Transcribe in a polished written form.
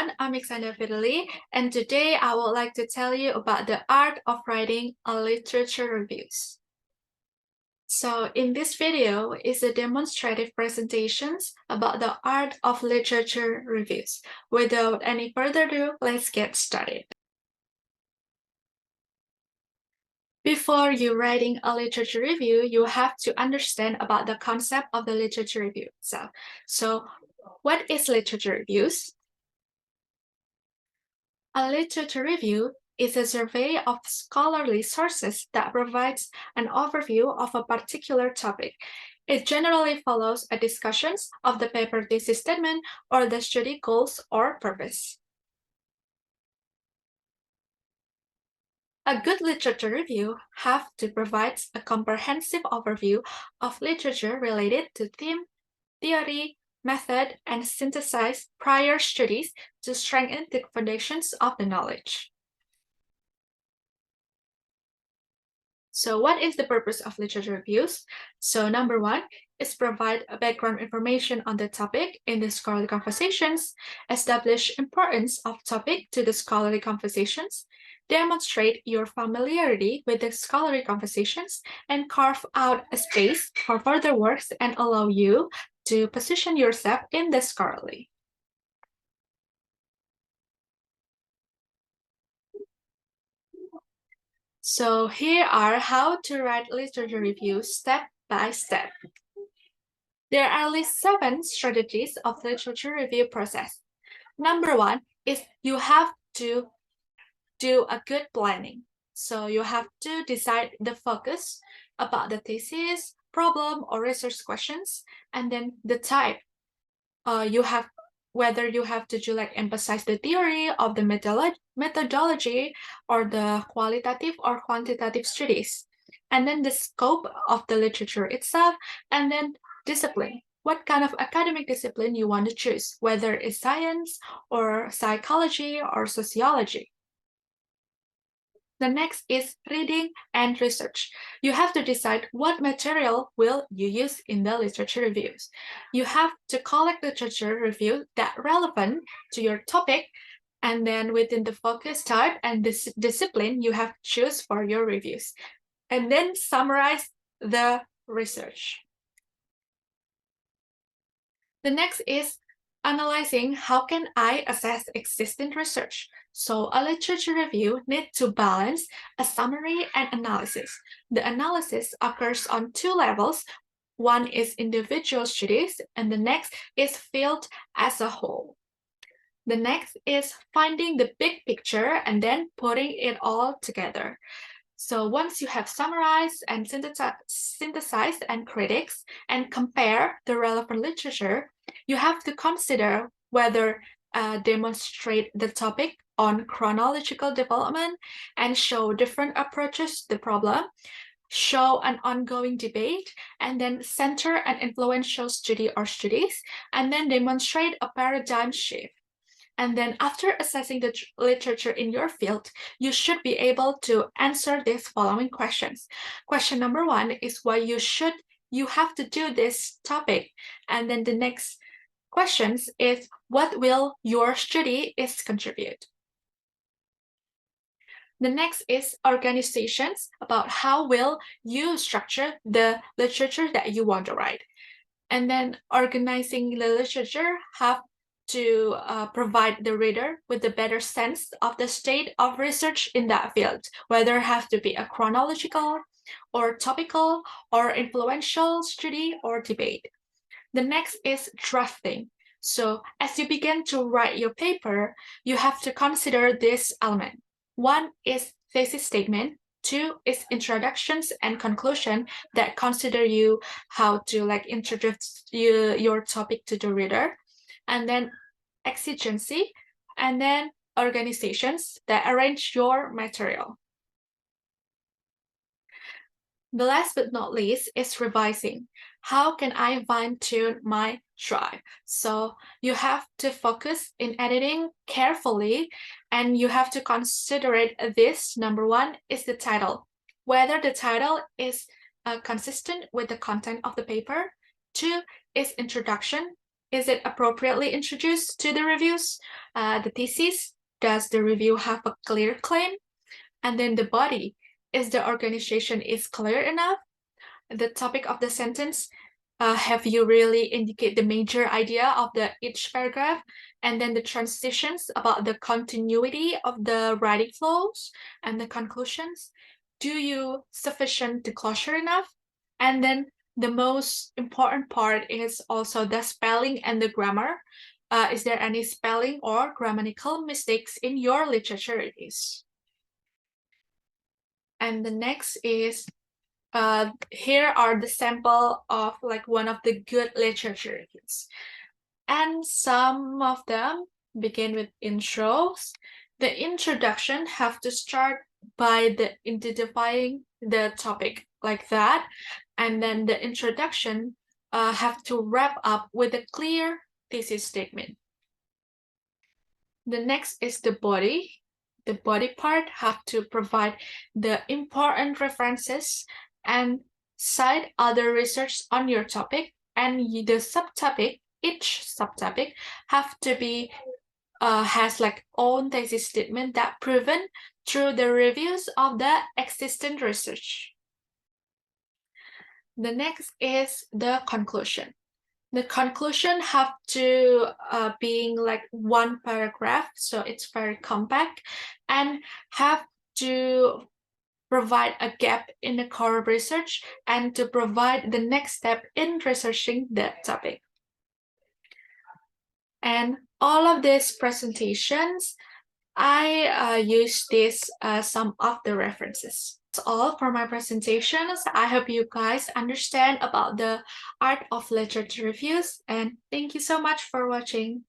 everyone, I'm Ikhsanda, and today I would like to tell you about the art of writing a literature reviews. So in this video is a demonstrative presentations about the art of literature reviews. Without any further ado, let's get started. Before you writing a literature review, you have to understand about the concept of the literature review itself. So what is literature reviews? A literature review is a survey of scholarly sources that provides an overview of a particular topic. It generally follows a discussion of the paper thesis statement or the study goals or purpose. A good literature review has to provide a comprehensive overview of literature related to theme, theory, method, and synthesize prior studies to strengthen the foundations of the knowledge. So what is the purpose of literature reviews? So number one is provide background information on the topic in the scholarly conversations, establish importance of topic to the scholarly conversations, demonstrate your familiarity with the scholarly conversations, and carve out a space for further works and allow you to position yourself in the scholarly. So here are how to write literature reviews step by step. There are at least 7 strategies of literature review process. Number one is you have to do a good planning. So you have to decide the focus about the thesis, problem, or research questions, and then the type. Whether you have to emphasize the theory of the methodology or the qualitative or quantitative studies, and then the scope of the literature itself, and then discipline. What kind of academic discipline you want to choose, whether it's science or psychology or sociology. The next is reading and research. You have to decide what material will you use in the literature reviews. You have to collect literature review that relevant to your topic, and then within the focus type and this discipline you have to choose for your reviews. And then summarize the research. The next is analyzing how can I assess existing research. So a literature review needs to balance a summary and analysis. The analysis occurs on 2 levels. One is individual studies and the next is field as a whole. The next is finding the big picture and then putting it all together. So once you have summarized and synthesized and critics and compare the relevant literature, you have to consider whether demonstrate the topic on chronological development and show different approaches to the problem, show an ongoing debate, and then center an influential study or studies, and then demonstrate a paradigm shift. And then after assessing the literature in your field, you should be able to answer these following questions. Question number 1 is why you have to do this topic. And then the next questions is what will your study is contribute. The next is organizations, about how will you structure the literature that you want to write. And then organizing the literature have to provide the reader with a better sense of the state of research in that field, whether it has to be a chronological or topical or influential study or debate. The next is drafting. So as you begin to write your paper, you have to consider this element. 1 is thesis statement, 2 is introductions and conclusion that consider you how to introduce your topic to the reader, and then exigency, and then organizations that arrange your material. The last but not least is revising. How can I fine-tune my drive? So you have to focus in editing carefully, and you have to consider this. Number 1 is the title, whether the title is consistent with the content of the paper. 2 is introduction. Is it appropriately introduced to the reviews? The thesis, does the review have a clear claim? And then the body, is the organization is clear enough? The topic of the sentence, have you really indicate the major idea of each paragraph? And then the transitions about the continuity of the writing flows and the conclusions. Do you sufficient disclosure enough? And then the most important part is also the spelling and the grammar. Is there any spelling or grammatical mistakes in your literature reviews? And the next is here are the sample of like one of the good literature reviews. And some of them begin with intros. The introduction have to start by the identifying the topic like that. And then the introduction have to wrap up with a clear thesis statement. The next is the body. The body part have to provide the important references and cite other research on your topic, and the subtopic, each subtopic have to be has like own thesis statement that proven through the reviews of the existing research. The next is the conclusion. The conclusion have to being like one paragraph, so it's very compact, and have to provide a gap in the core research and to provide the next step in researching that topic. And all of these presentations, I use this some of the references. That's all for my presentations. I hope you guys understand about the art of literature reviews, and thank you so much for watching.